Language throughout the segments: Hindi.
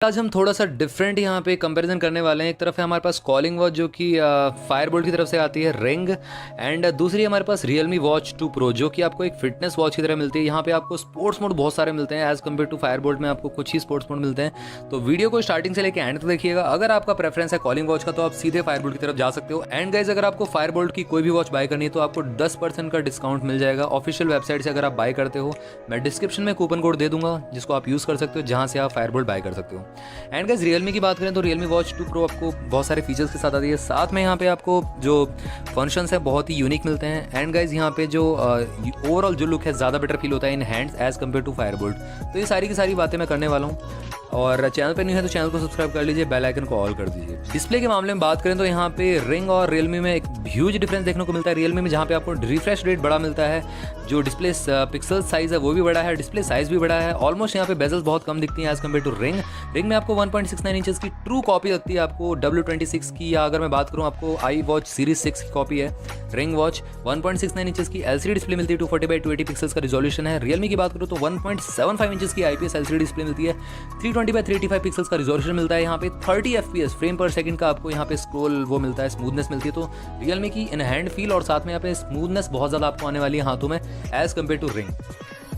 आज हम थोड़ा सा डिफरेंट यहाँ पे कंपैरिजन करने वाले हैं। एक तरफ है हमारे पास कॉलिंग वॉच जो कि फायरबोल्ट की तरफ से आती है रिंग, एंड दूसरी हमारे पास Realme Watch 2 Pro जो कि आपको एक फिटनेस वॉच की तरह मिलती है। यहाँ पे आपको स्पोर्ट्स मोड बहुत सारे मिलते हैं एज कम्पेयर टू फायरबोल्ट में आपको कुछ ही स्पोर्ट्स मोड मिलते हैं। तो वीडियो को स्टार्टिंग से लेकर एंड तक देखिएगा। अगर आपका प्रेफरेंस है कॉलिंग वॉच का तो आप सीधे फायरबोल्ट की तरफ जा सकते हो। एंड गाइज अगर आपको फायरबोल्ट की कोई भी वॉच बाय करनी है तो आपको 10% का डिस्काउंट मिल जाएगा ऑफिशियल वेबसाइट से अगर आप बाय करते हो। मैं डिस्क्रिप्शन में कूपन कोड दे दूंगा जिसको आप यूज़ कर सकते हो, जहाँ से आप फायरबोल्ट बाय कर सकते हो। एंड गाइज Realme की बात करें तो Realme Watch 2 Pro आपको बहुत सारे फीचर्स के साथ आती है। साथ में यहाँ पे आपको जो फंक्शंस है बहुत ही यूनिक मिलते हैं। एंड गाइज यहाँ पे जो ओवरऑल जो लुक है ज़्यादा बेटर फील होता है in hands as compared to Fireboltt. तो ये सारी की सारी बातें मैं करने वाला हूँ। और चैनल पे नहीं है तो चैनल को सब्सक्राइब कर लीजिए, बेल आइकन को ऑल कर दीजिए। डिस्प्ले के मामले में बात करें तो यहाँ पे रिंग और Realme में एक ह्यूज डिफरेंस देखने को मिलता है। Realme में जहाँ पे आपको रिफ्रेश रेट बड़ा मिलता है, जो डिस्प्ले पिक्सल साइज है वो भी बड़ा है, डिस्प्ले साइज भी बड़ा है। ऑलमोस्ट यहाँ पे बेजल्स बहुत कम दिखती हैं as compared to ring. Ring में आपको 1.69 इंचेस की ट्रू कॉपी लगती है आपको W26 की, या अगर मैं बात करूँ आपको iWatch सीरीज 6 की कॉपी है रिंग वॉच। 1.69 इंचेस की LCD डिस्प्ले मिलती है, 240x280 पिक्सल्स का रिजोल्यूशन है। Realme की बात करूँ तो 1.75 इंचेस की IPS LCD डिस्प्ले मिलती है, 320x385 पिक्सल्स का रिजोल्यूशन मिलता है। यहाँ पे 30 FPS फ्रेम पर सेकंड का आपको यहाँ पे स्क्रॉल वो मिलता है, स्मूथनेस मिलती है। तो Realme की इन हैंड फील और साथ में यहाँ पे स्मूथनेस बहुत ज़्यादा आपको आने वाली है हाथों में एज कम्पेयर टू रिंग।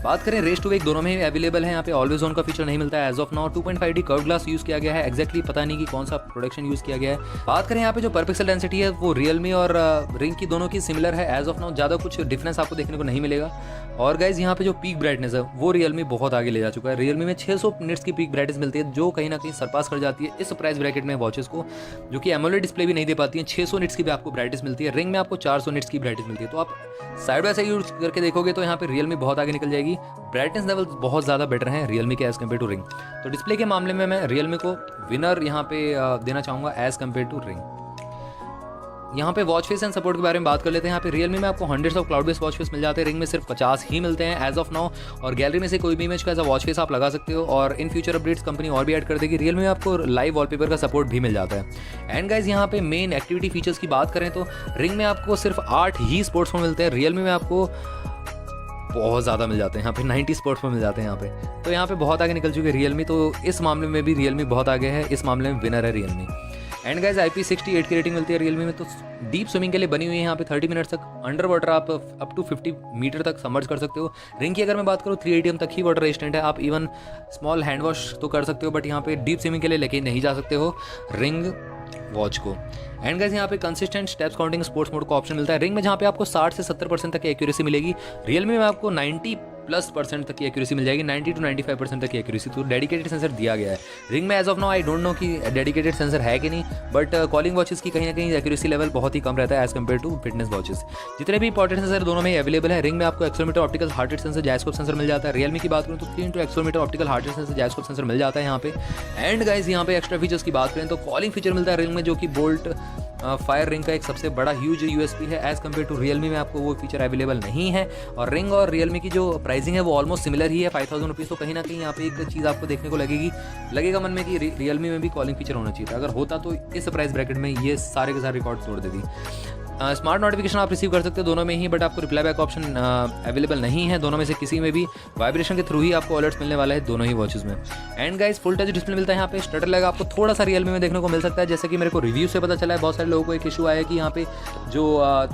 बात करें रेस टू वेक दोनों में ही अवेलेबल है। यहाँ पे ऑलवेज ऑन का फीचर नहीं मिलता है as of now. 2.5D curve glass use किया गया है, एक्जैक्टली पता नहीं कि कौन सा प्रोडक्शन यूज़ किया गया है। बात करें यहाँ पे जो पर पिक्सल डेंसिटी है वो Realme और रिंग की दोनों की सिमिलर है एज ऑफ नाउ, ज़्यादा कुछ डिफरेंस आपको देखने को नहीं मिलेगा। और गाइज यहाँ पे जो पीक ब्राइटनेस है वो Realme बहुत आगे ले जा चुका है। Realme में 600 निट्स की पीक ब्राइटनेस मिलती है जो कहीं ना कहीं सरपास कर जाती है इस प्राइस ब्रैकेट में वॉचेस को, जो कि एमोलेड डिस्प्ले भी नहीं दे पाती है। 600 निट्स की भी आपको ब्राइटनेस मिलती है, रिंग में आपको 400 निट्स की ब्राइटनेस मिलती है। तो आप साइड बाय साइड यूज करके देखोगे तो यहाँ पे Realme बहुत आगे निकल जाएगी। ब्राइटनेस लेवल बहुत ज़्यादा बेटर है Realme के एज कम्पेयर टू रिंग। तो डिस्प्ले के मामले में मैं Realme को विनर यहाँ पे देना चाहूँगा एज कम्पेयर टू रिंग। यहाँ पे वॉच फेस एंड सपोर्ट के बारे में बात कर लेते हैं। यहाँ पे Realme में आपको hundreds of cloud based watch face मिल जाते हैं, रिंग में सिर्फ 50 ही मिलते हैं एज ऑफ नाउ। और गैलरी में से कोई भी इमेज का एज अ वॉच फेस आप लगा सकते हो, और इन फ्यूचर अपडेट्स कंपनी और भी ऐड कर देगी। Realme में आपको लाइव वॉलपेपर का सपोर्ट भी मिल जाता है। एंड गाइज यहाँ पे मेन एक्टिविटी फीचर्स की बात करें तो रिंग में आपको सिर्फ 8 ही स्पोर्ट्स मोड मिलते हैं, Realme में आपको बहुत ज़्यादा मिल जाते हैं। यहाँ पे 90 स्पोर्ट्स में मिल जाते हैं यहाँ पे। तो यहाँ पे बहुत आगे निकल चुके हैं Realme, तो इस मामले में भी Realme बहुत आगे है, इस मामले में विनर है Realme। एंड गाइज IP68 की रेटिंग मिलती है Realme में। तो डीप स्विमिंग के लिए बनी हुई है यहाँ पे 30 मिनट तक। अंडर वाटर आप अप टू 50 मीटर तक सबमर्ज कर सकते हो। रिंग की अगर मैं बात करूँ 3 ATM तक ही वाटर रेजिस्टेंट है, आप इवन स्मॉल हैंड वॉश तो कर सकते हो, बट यहाँ पे डीप स्विमिंग के लिए लेके नहीं जा सकते हो रिंग वॉच को। एंड गाइस यहाँ पे consistent steps counting sports mode का ऑप्शन मिलता है रिंग में, जहाँ पे आपको 60 से 70% तक की एक्यूरेसी मिलेगी। Realme में आपको 90+% तक की एक्यूरेसी मिल जाएगी, 90 to 95% तक की एक्यूरेसी। तो डेडिकेटेड सेंसर दिया गया है रिंग में। As of now I don't know कि डेडिकेटेड सेंसर है कि नहीं, बट कॉलिंग वॉचेस की कहीं ना कहीं एक्यूरेसी लेवल बहुत ही कम रहता है as compared to fitness watches. जितने भी इंपॉर्टेंट सेंसर दोनों में अवेलेबल है। रिंग में आपको accelerometer optical heart rate sensor gyroscope sensor मिल जाता है। Realme की बात करूँ तो 3 accelerometer optical heart rate sensor gyroscope sensor मिल जाता है यहाँ पे। एंड गाइज यहाँ पे एक्स्ट्रा फीचर्स की बात करें तो कॉलिंग फीचर मिलता है रिंग में, जो कि बोल्ट फायर रिंग का एक सबसे बड़ा ह्यूज USP है। एज कम्पेयर टू Realme में आपको वो फीचर अवेलेबल नहीं है। और रिंग और Realme की जो प्राइसिंग है वो ऑलमोस्ट सिमिलर ही है, 5000 रुपीज़। तो कहीं ना कहीं यहाँ पे एक चीज़ आपको देखने को लगेगा मन में कि Realme में भी कॉलिंग फीचर होना चाहिए था। अगर होता तो इस प्राइस ब्रैकेट में ये सारे के सारे रिकॉर्ड तोड़ देती। स्मार्ट नोटिफिकेशन आप रिसीव कर सकते हो दोनों में ही, बट आपको रिप्लाई बैक ऑप्शन अवेलेबल नहीं है दोनों में से किसी में भी। वाइब्रेशन के थ्रू ही आपको अलर्ट्स मिलने वाला है दोनों ही वॉचेस में। And guys full touch display मिलता है यहाँ पे। स्टटर लैग आपको थोड़ा सा Realme में देखने को मिल सकता है, जैसे कि मेरे को रिव्यू से पता चला है। बहुत सारे लोगों को एक इशू आया कि यहाँ पे जो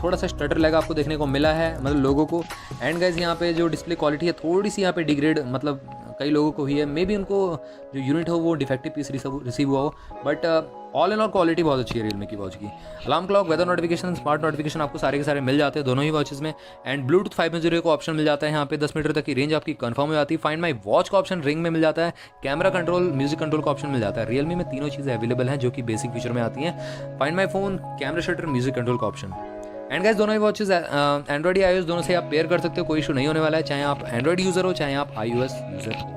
थोड़ा सा स्टटर लैग आपको देखने को मिला है, मतलब लोगों को। एंड गाइस यहाँ पे जो डिस्प्ले क्वालिटी है थोड़ी सी यहाँ पे डिग्रेड, मतलब कई लोगों को हुई है। मे बी उनको जो यूनिट हो वो डिफेक्टिव पीस रिसीव हुआ हो, but all in all quality बहुत अच्छी है Realme की वॉच की। Alarm clock, weather notification, smart notification आपको सारे के सारे मिल जाते हैं दोनों ही वॉचेस में। एंड ब्लूटूथ 5.0 का ऑप्शन मिल जाता है यहाँ पे। 10 मीटर तक की रेंज आपकी कंफर्म हो जाती है। फाइंड माई वॉच का ऑप्शन रिंग में मिल जाता है। कैमरा कंट्रोल, म्यूजिक कंट्रोल का ऑप्शन मिल जाता है। Realme में तीनों चीज़ें अवेलेबल हैं जो कि बेसिक फीचर में आती हैं। Find my phone, camera shutter, music control का ऑप्शन। एंड गाइस दोनों ही वॉचेस एंड्रॉइड या iOS दोनों से आप पेयर कर सकते हो, कोई इशू नहीं होने वाला है, चाहे आप एंड्रॉइड यूज़र हो चाहे आप iOS यूज़र हो।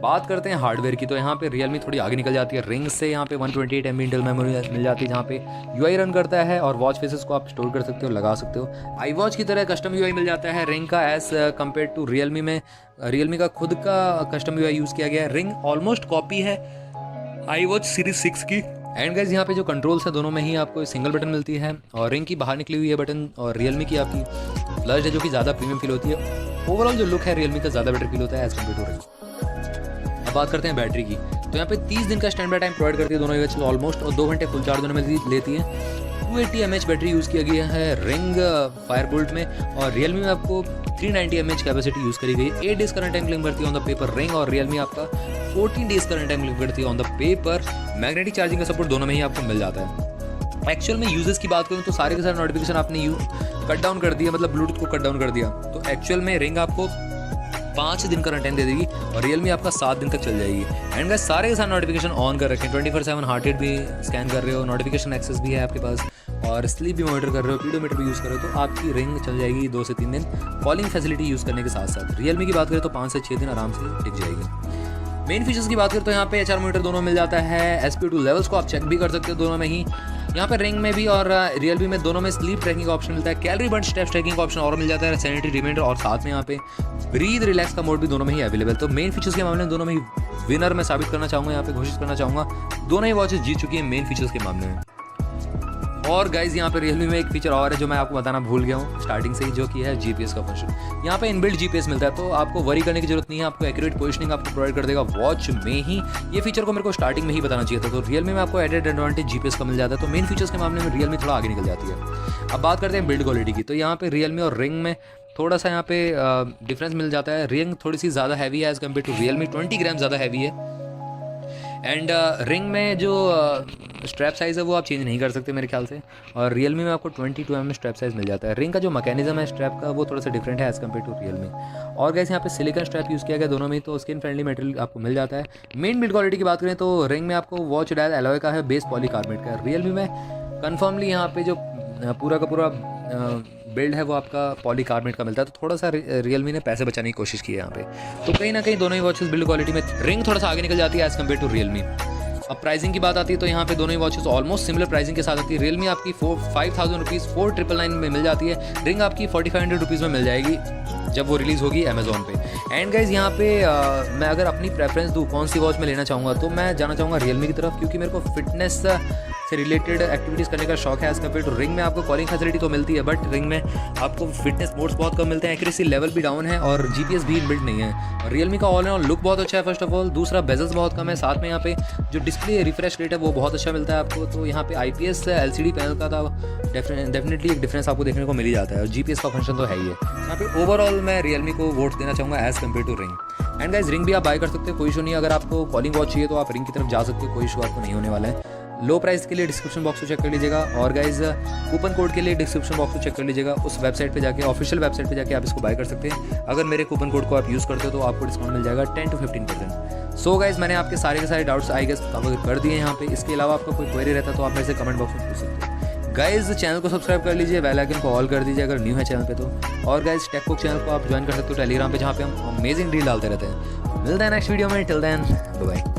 बात करते हैं हार्डवेयर की, तो यहाँ पे Realme थोड़ी आगे निकल जाती है रिंग से। यहाँ पे 128 MB इंटेल मेमोरी मिल जाती है, जहाँ पे UI रन करता है और वॉच फेसेस को आप स्टोर कर सकते हो, लगा सकते हो। iWatch की तरह कस्टम UI मिल जाता है रिंग का एज कम्पेयर टू Realme में। Realme का खुद का कस्टम UI यूज़ किया गया है। रिंग ऑलमोस्ट कॉपी है iWatch सीरीज 6 की। एंड गाइज यहाँ पे जो कंट्रोल्स है दोनों में ही आपको सिंगल बटन मिलती है, और रिंग की बाहर निकली हुई है बटन, और Realme की आपकी फ्लश है जो कि ज़्यादा प्रीमियम फील होती है। ओवरऑल जो लुक है Realme का ज़्यादा बेटर फील होता है एज कम्पेयर टू रिंग। अब बात करते हैं बैटरी की। तो यहाँ पे 30 दिन का स्टैंड बाय टाइम प्रोवाइड करती है दोनों ही वॉचेस ऑलमोस्ट, और 2 घंटे फुल चार्ज दोनों में लेती है। 280 mAh बैटरी यूज़ किया गया है रिंग फायरबोल्ट में, और रियलमी में आपको 390 mAh कैपेसिटी यूज़ करी गई। 8 डेज करंट टाइम क्लेम करती है ऑन द पेपर रिंग, और रियलमी आपका 14 डेज करंट टाइम क्लेम करती है on the paper. Magnetic charging का सपोर्ट दोनों में ही आपको मिल जाता है। एक्चुअल में यूजेस की बात करूँ तो सारे के सारे नोटिफिकेशन आपने कट डाउन कर दिया, मतलब ब्लूटूथ को कट डाउन कर दिया। तो एक्चुअल में रिंग आपको 5 दिन का रन टाइम दे देगी, और रियलमी आपका 7 दिन तक चल जाएगी। एंड गाइस सारे के सारे नोटिफिकेशन ऑन कर रखे हैं, 24/7 हार्ट रेट भी स्कैन कर रहे हो, नोटिफिकेशन एक्सेस भी है आपके पास, और स्लीप भी मॉनिटर कर रहे हो, पीडोमीटर भी यूज़ कर रहे हो, तो आपकी रिंग चल जाएगी 2 से 3 दिन कॉलिंग फैसिलिटी यूज़ करने के साथ साथ। रियलमी की बात करें तो 5 से 6 दिन आराम से टिक जाएगी। मेन फीचर्स की बात करें तो यहाँ पे HR मीटर दोनों मिल जाता है, SpO2 लेवल्स को आप चेक भी कर सकते हो दोनों में ही। यहाँ पे रिंग में भी और रियलमी में दोनों में स्लीप ट्रैकिंग का ऑप्शन मिलता है, कैलोरी बर्न स्टेप ट्रैकिंग का ऑप्शन और मिल जाता है, सैनिटरी रिमाइंडर, और साथ में यहाँ पे ब्रीथ रिलैक्स का मोड भी दोनों में ही अवेलेबल। तो मेन फीचर्स के मामले में दोनों में ही विनर मैं साबित करना चाहूँगा, यहाँ पे घोषित करना चाहूँगा, दोनों ही वॉचेस जीत चुकी है मेन फीचर्स के मामले में। और गाइज यहाँ पे रियलमी में एक फीचर और है जो मैं आपको बताना भूल गया हूँ स्टार्टिंग से ही, जो कि है GPS का फंक्शन। यहाँ पे इनबिल्ट GPS मिलता है, तो आपको वरी करने की जरूरत नहीं है, आपको एक्यूरेट पोजिशनिंग आपको प्रोवाइड कर देगा वॉच में ही। ये फीचर को मेरे को स्टार्टिंग में ही बताना चाहिए था। तो रियलमी में आपको एडेड एडवांटेज GPS का मिल जाता है, तो मेन फीचर्स के मामले में रियलमी थोड़ा आगे निकल जाती है। अब बात करते हैं बिल्ड क्वालिटी की, तो यहाँ पे रियलमी और रिंग में थोड़ा सा यहाँ पे डिफरेंस मिल जाता है। रिंग थोड़ी सी ज़्यादा हैवी है एज़ कम्पेयर टू रियलमी, 20 ग्राम ज़्यादा हैवी है। एंड रिंग में जो स्ट्रैप साइज़ है वो आप चेंज नहीं कर सकते मेरे ख्याल से, और रियलमी में आपको 22 mm स्ट्रैप साइज़ मिल जाता है। रिंग का जो मैकेनिज्म है स्ट्रैप का वो थोड़ा सा डिफरेंट है एज़ कम्पेयर टू रियलमी। और गैस यहाँ पे सिलिकॉन स्ट्रैप यूज़ किया गया दोनों में, तो स्किन फ्रेंडली मटेरियल आपको मिल जाता है। मेन बिल्ड क्वालिटी की बात करें तो रिंग में आपको वॉच डायल एलॉय का है, बेस पॉलीकार्बोनेट का। रियलमी में कन्फर्मली यहाँ पे जो पूरा का पूरा बिल्ड है वो आपका पॉलीकार्बोनेट का मिलता है, तो थोड़ा सा रियलमी ने पैसे बचाने की कोशिश की है यहाँ पे। तो कहीं ना कहीं दोनों ही वॉचेस बिल्ड क्वालिटी में रिंग थोड़ा सा आगे निकल जाती है एज़ कम्पेयर टू रियलमी। अब प्राइसिंग की बात आती है तो यहाँ पे दोनों ही वॉचेस ऑलमोस्ट सिमिलर प्राइसिंग के साथ आती है। रियलमी आपकी 5,000 रुपीज़ 4,999 में मिल जाती है, रिंग आपकी 4,500 रुपीज़ में मिल जाएगी जब वो रिलीज़ होगी अमेजोन पे। एंड गाइज यहाँ पे मैं अगर अपनी प्रेफरेंस दूँ कौन सी वॉच में लेना चाहूँगा, तो मैं जाना चाहूँगा रियलमी की तरफ, क्योंकि मेरे को फिटनेस से रिलेटेड एक्टिविटीज़ करने का शौक है एज़ कम्पेयर टू रिंग में। आपको कॉलिंग फैसिलिटी तो मिलती है, बट रिंग में आपको फिटनेस मोड्स बहुत कम मिलते हैं, एक्यूरेसी लेवल भी डाउन है, और GPS भी इनबिल्ट नहीं है। रियलमी का ऑल इन ऑल लुक बहुत अच्छा है फर्स्ट ऑफ ऑल, दूसरा बेजल्स बहुत कम है, साथ में यहाँ पे जो डिस्प्ले रिफ्रेश रेट है वो बहुत अच्छा मिलता है आपको। तो यहाँ पे IPS LCD पैनल का था डेफिनेटली एक डिफरेंस आपको देखने को मिल ही जाता है, और GPS का फंक्शन तो है ही है। यहाँ पे ओवरऑल मैं रियलमी को वोट देना चाहूँगा as compared to ring. And guys ring भी आप बाय कर सकते हो, कोई इशू नहीं। अगर आपको कॉलिंग वॉच चाहिए तो आप रिंग की तरफ जा सकते हो, कोई इशू आपको नहीं होने वाला है। लो प्राइस के लिए डिस्क्रिप्शन बॉक्स को चेक कर लीजिएगा, और गाइज कूपन कोड के लिए डिस्क्रिप्शन बॉक्स को चेक कर लीजिएगा। उस वेबसाइट पे जाके, ऑफिशियल वेबसाइट पे जाके आप इसको बाय कर सकते हैं। अगर मेरे कूपन कोड को आप यूज़ करते हो तो आपको डिस्काउंट मिल जाएगा 10 to 15%। सो गाइज मैंने आपके सारे के सारे डाउट्स आई गेस कवर कर दिए यहाँ पे। इसके अलावा आपका कोई क्वेरी रहता है तो आप मेरे से कमेंट बॉक्स में पूछ सकते हो। गाइज चैनल को सब्सक्राइब कर लीजिए, बेल आइकन को ऑल कर दीजिए अगर न्यू है चैनल पे तो। और गाइज टेकबुक चैनल को आप ज्वाइन कर सकते हो टेलीग्राम पे, जहाँ पे हम अमेजिंग डील डालते रहते हैं। मिलते हैं नेक्स्ट वीडियो में, टिल देन बाय बाय।